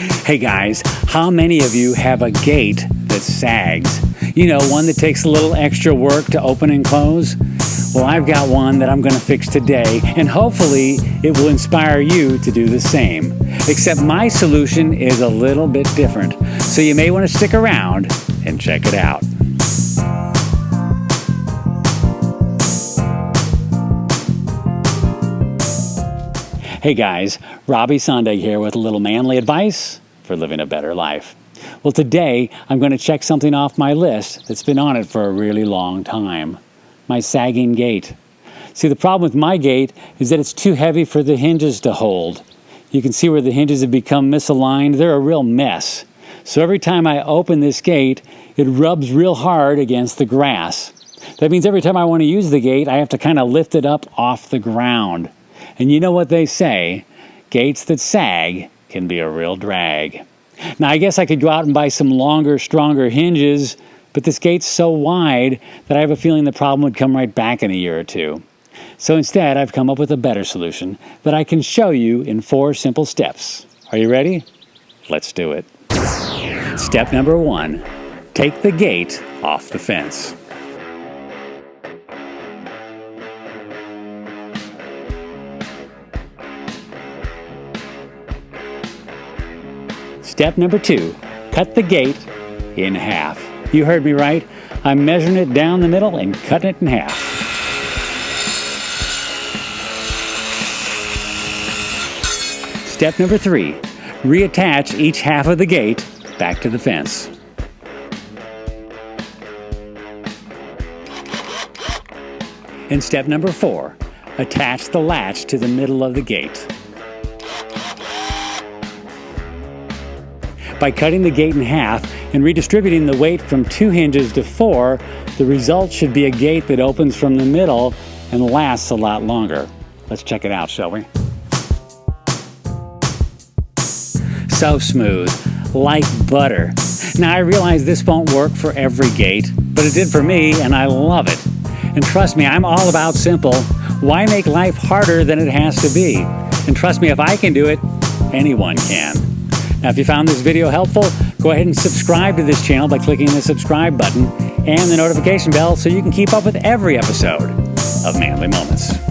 Hey guys, how many of you have a gate that sags? You know, one that takes a little extra work to open and close? Well, I've got one that I'm going to fix today, and hopefully it will inspire you to do the same. Except my solution is a little bit different, so you may want to stick around and check it out. Hey guys, Robbie Sondag here with a little manly advice for living a better life. Well, today I'm going to check something off my list that's been on it for a really long time. My sagging gate. See, the problem with my gate is that it's too heavy for the hinges to hold. You can see where the hinges have become misaligned. They're a real mess. So every time I open this gate, it rubs real hard against the grass. That means every time I want to use the gate, I have to kind of lift it up off the ground. And you know what they say, gates that sag can be a real drag. Now, I guess I could go out and buy some longer, stronger hinges, but this gate's so wide that I have a feeling the problem would come right back in a year or two. So instead, I've come up with a better solution that I can show you in 4 simple steps. Are you ready? Let's do it. Step number 1, take the gate off the fence. Step number 2, cut the gate in half. You heard me right. I'm measuring it down the middle and cutting it in half. Step number 3, reattach each half of the gate back to the fence. And step number 4, attach the latch to the middle of the gate. By cutting the gate in half and redistributing the weight from 2 hinges to 4, the result should be a gate that opens from the middle and lasts a lot longer. Let's check it out, shall we? So smooth, like butter. Now, I realize this won't work for every gate, but it did for me, and I love it. And trust me, I'm all about simple. Why make life harder than it has to be? And trust me, if I can do it, anyone can. Now, if you found this video helpful, go ahead and subscribe to this channel by clicking the subscribe button and the notification bell so you can keep up with every episode of Manly Moments.